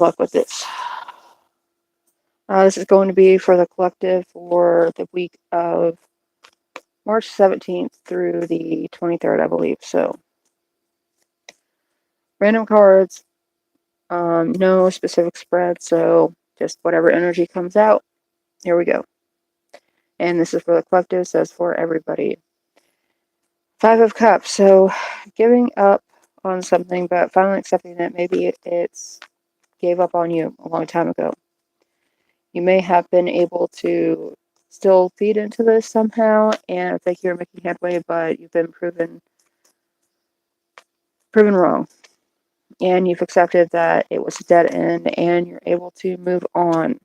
luck with this. This is going to be for the collective for the week of March 17th through the 23rd, I believe. So, random cards, no specific spread, so just whatever energy comes out. Here we go. And this is for the collective, so it's for everybody. Five of Cups, so giving up on something, but finally accepting that maybe it's gave up on you a long time ago. You may have been able to still feed into this somehow, and I think you're making headway, but you've been proven wrong. And you've accepted that it was a dead end, and you're able to move on.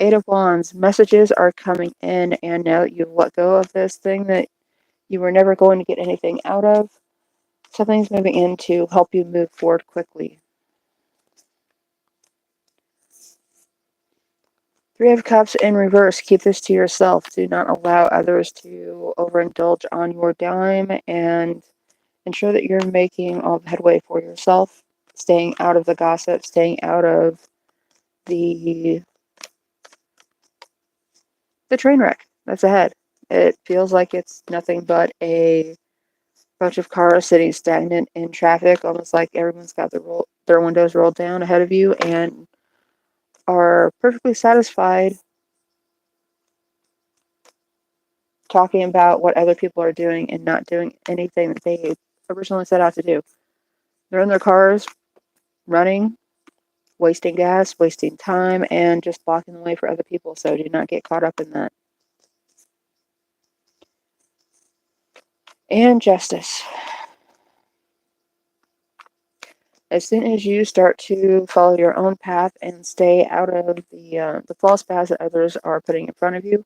Eight of Wands, messages are coming in, and now that you've let go of this thing that you were never going to get anything out of, something's moving in to help you move forward quickly. Three of Cups in reverse, keep this to yourself. Do not allow others to overindulge on your dime, and ensure that you're making all the headway for yourself, staying out of the gossip, staying out of the train wreck that's ahead. It feels like it's nothing but a bunch of cars sitting stagnant in traffic, almost like everyone's got their windows rolled down ahead of you and are perfectly satisfied talking about what other people are doing and not doing anything that they originally set out to do. They're in their cars, running, wasting gas, wasting time, and just blocking the way for other people, so do not get caught up in that. And Justice. As soon as you start to follow your own path and stay out of the false paths that others are putting in front of you,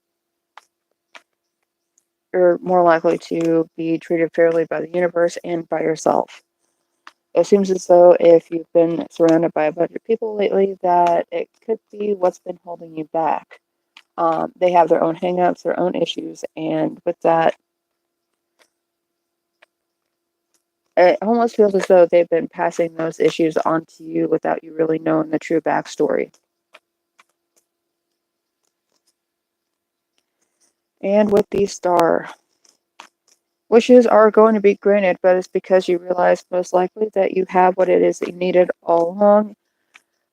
you're more likely to be treated fairly by the universe and by yourself. It seems as though if you've been surrounded by a bunch of people lately, that it could be what's been holding you back. They have their own hangups, their own issues, and with that, it almost feels as though they've been passing those issues on to you without you really knowing the true backstory. And with the Star, wishes are going to be granted, but it's because you realize most likely that you have what it is that you needed all along.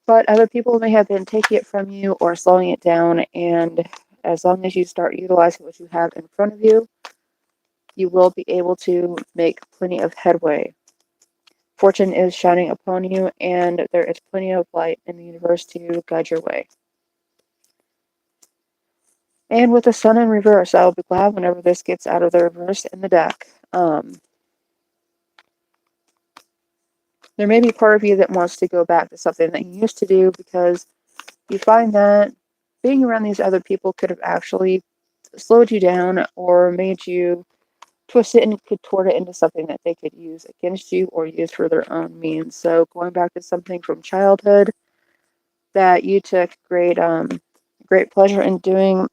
But other people may have been taking it from you or slowing it down, and as long as you start utilizing what you have in front of you, you will be able to make plenty of headway. Fortune is shining upon you, and there is plenty of light in the universe to guide your way. And with the Sun in reverse, I will be glad whenever this gets out of the reverse in the deck. There may be part of you that wants to go back to something that you used to do because you find that being around these other people could have actually slowed you down or made you twist it and contort it into something that they could use against you or use for their own means. So going back to something from childhood that you took great pleasure in doing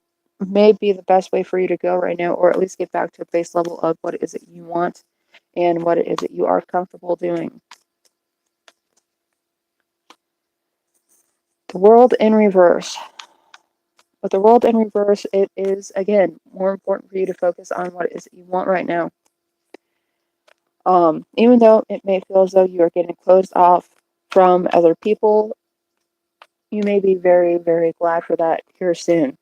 may be the best way for you to go right now, or at least get back to a base level of what it is that you want and what it is that you are comfortable doing. The World in reverse. With the World in reverse, it is, again, more important for you to focus on what it is that you want right now. Even though it may feel as though you are getting closed off from other people, you may be very, very glad for that here soon.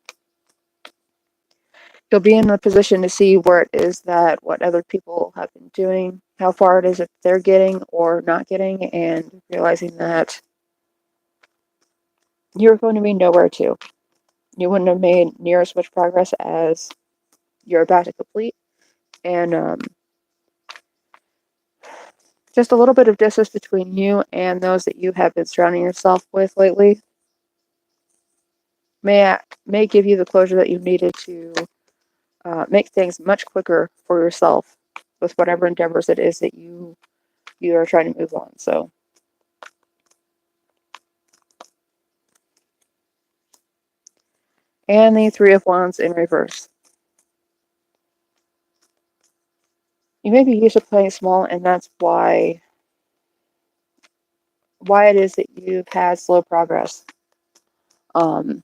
You'll be in a position to see where it is that what other people have been doing, how far it is that they're getting or not getting, and realizing that you're going to be nowhere to. You wouldn't have made near as much progress as you're about to complete, and just a little bit of distance between you and those that you have been surrounding yourself with lately may give you the closure that you needed to make things much quicker for yourself with whatever endeavors it is that you are trying to move on. So, and the Three of Wands in reverse. You may be used to playing small, and that's why it is that you've had slow progress. Um,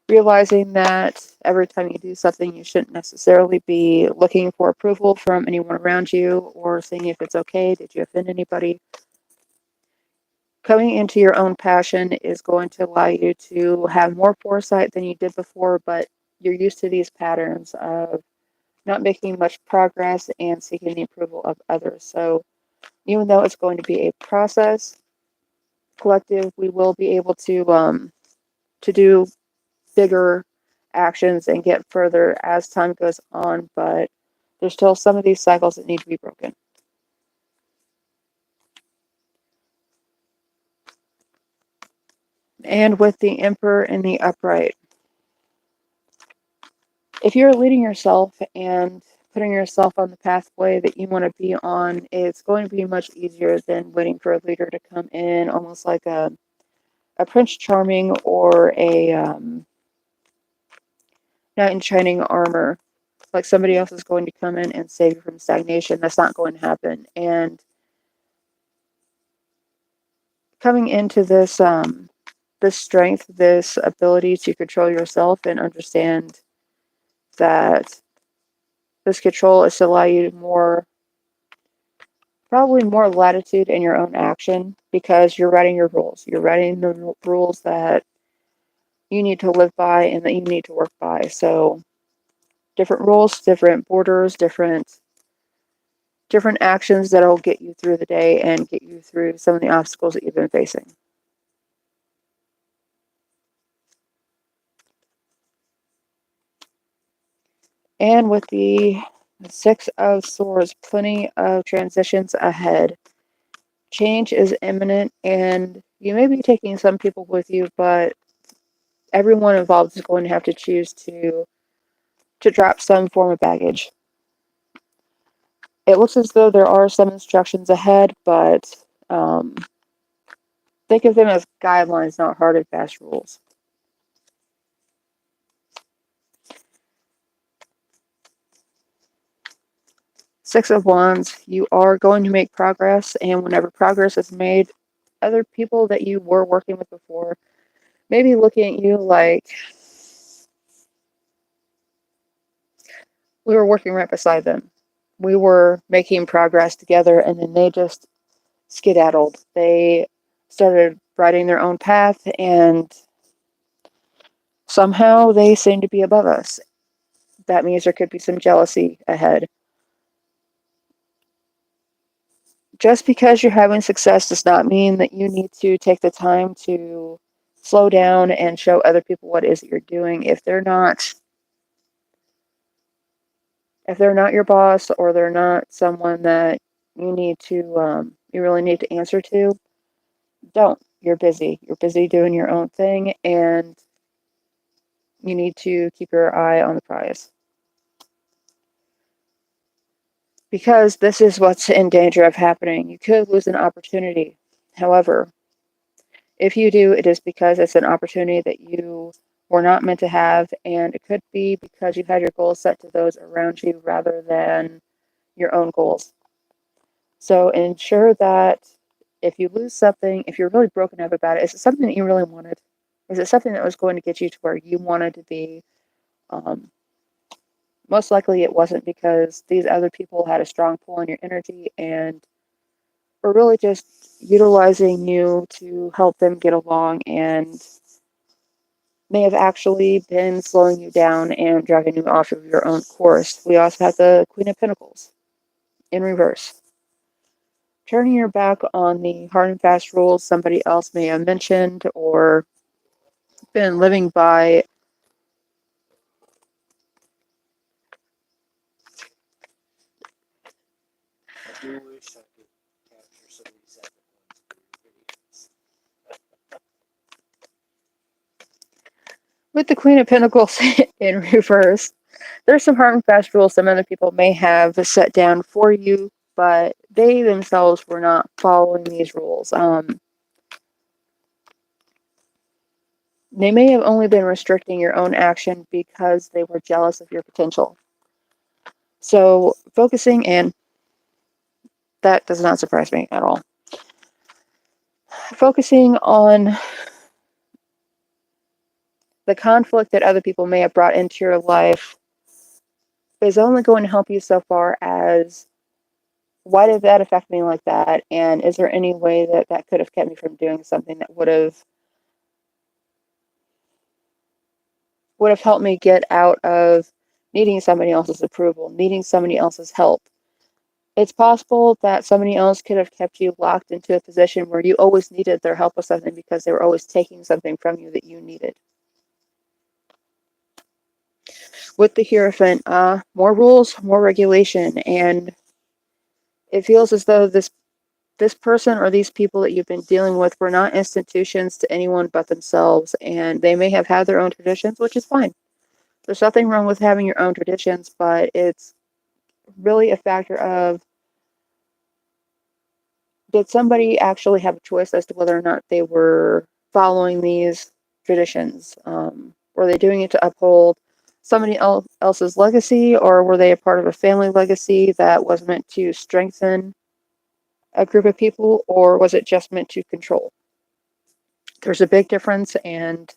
Realizing that every time you do something, you shouldn't necessarily be looking for approval from anyone around you or seeing if it's okay. Did you offend anybody? Coming into your own passion is going to allow you to have more foresight than you did before, but you're used to these patterns of not making much progress and seeking the approval of others. So even though it's going to be a process, collective, we will be able to do bigger actions and get further as time goes on, but there's still some of these cycles that need to be broken. And with the Emperor in the upright, if you're leading yourself and putting yourself on the pathway that you want to be on, it's going to be much easier than waiting for a leader to come in, almost like a Prince Charming or a knight in shining armor. Like somebody else is going to come in and save you from stagnation. That's not going to happen. And coming into this strength, this ability to control yourself and understand that this control is to allow you probably more latitude in your own action because you're writing your rules. You're writing the rules that you need to live by and that you need to work by. So different rules, different borders, different actions that'll get you through the day and get you through some of the obstacles that you've been facing. And with the Six of Swords, plenty of transitions ahead. Change is imminent, and you may be taking some people with you, but everyone involved is going to have to choose to drop some form of baggage. It looks as though there are some instructions ahead, but think of them as guidelines, not hard and fast rules. Six of Wands, you are going to make progress, and whenever progress is made, other people that you were working with before may be looking at you like we were working right beside them. We were making progress together, and then they just skedaddled. They started writing their own path, and somehow they seem to be above us. That means there could be some jealousy ahead. Just because you're having success does not mean that you need to take the time to slow down and show other people what it is that you're doing. If they're not your boss, or they're not someone that you really need to answer to, don't. You're busy. You're busy doing your own thing, and you need to keep your eye on the prize. Because this is what's in danger of happening. You could lose an opportunity. However, if you do, it is because it's an opportunity that you were not meant to have, and it could be because you had your goals set to those around you rather than your own goals. So ensure that if you lose something, if you're really broken up about it, is it something that you really wanted? Is it something that was going to get you to where you wanted to be? Most likely it wasn't, because these other people had a strong pull on your energy and were really just utilizing you to help them get along, and may have actually been slowing you down and dragging you off of your own course. We also have the Queen of Pentacles in reverse. Turning your back on the hard and fast rules somebody else may have mentioned or been living by. I do wish I could capture some of these epic ones for your videos. With the Queen of Pentacles in reverse, there's some hard and fast rules some other people may have set down for you, but they themselves were not following these rules. They may have only been restricting your own action because they were jealous of your potential. So focusing, and that does not surprise me at all. Focusing on the conflict that other people may have brought into your life is only going to help you so far as why did that affect me like that? And is there any way that that could have kept me from doing something that would have helped me get out of needing somebody else's approval, needing somebody else's help? It's possible that somebody else could have kept you locked into a position where you always needed their help with something because they were always taking something from you that you needed. With the Hierophant, more rules, more regulation, and it feels as though this person or these people that you've been dealing with were not institutions to anyone but themselves, and they may have had their own traditions, which is fine. There's nothing wrong with having your own traditions, but it's really a factor of, did somebody actually have a choice as to whether or not they were following these traditions? Were they doing it to uphold somebody else's legacy, or were they a part of a family legacy that was meant to strengthen a group of people, or was it just meant to control? There's a big difference, and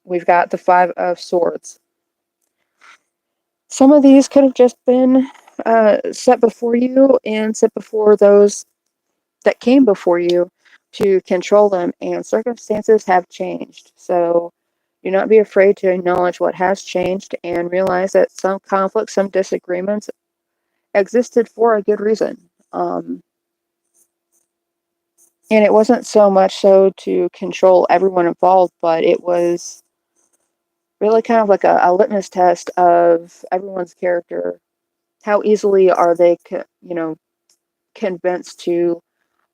we've got the Five of Swords. Some of these could have just been set before you and set before those that came before you to control them, and circumstances have changed. So do not be afraid to acknowledge what has changed and realize that some conflicts, some disagreements existed for a good reason. And it wasn't so much so to control everyone involved, but it was really kind of like a litmus test of everyone's character. How easily are they, convinced to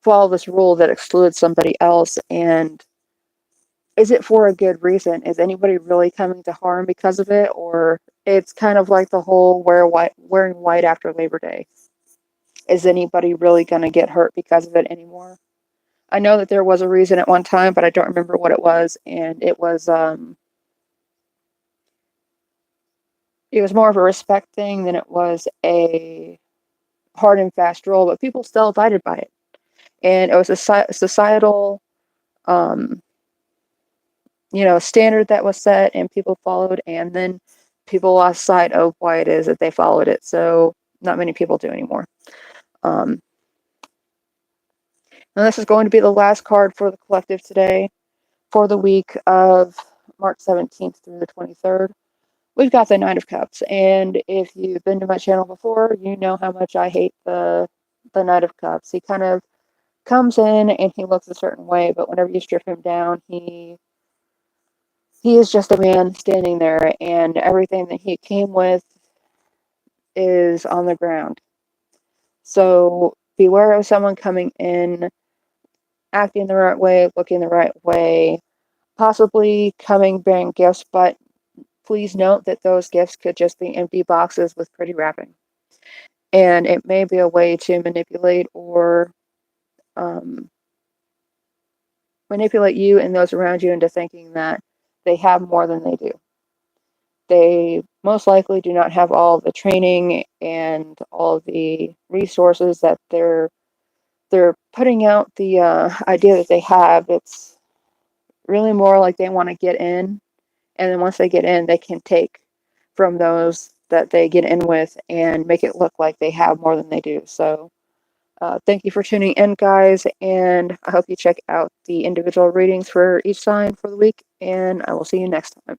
follow this rule that excludes somebody else? And is it for a good reason? Is anybody really coming to harm because of it? Or it's kind of like the whole wearing white after Labor Day. Is anybody really going to get hurt because of it anymore? I know that there was a reason at one time, but I don't remember what it was. And it was more of a respect thing than it was a hard and fast rule, but people still abided by it. And it was a societal, um, standard that was set and people followed, and then people lost sight of why it is that they followed it. So not many people do anymore. And this is going to be the last card for the collective today for the week of March 17th through the 23rd. We've got the Nine of Cups, and if you've been to my channel before, you know how much I hate the Knight of Cups. He kind of comes in and he looks a certain way, but whenever you strip him down, he is just a man standing there, and everything that he came with is on the ground. So beware of someone coming in, acting the right way, looking the right way, possibly coming bearing gifts, but please note that those gifts could just be empty boxes with pretty wrapping. And it may be a way to manipulate you and those around you into thinking that they have more than they do. They most likely do not have all the training and all the resources that they're putting out the idea that they have. It's really more like they want to get in, and then once they get in, they can take from those that they get in with and make it look like they have more than they do. So thank you for tuning in, guys, and I hope you check out the individual readings for each sign for the week, and I will see you next time.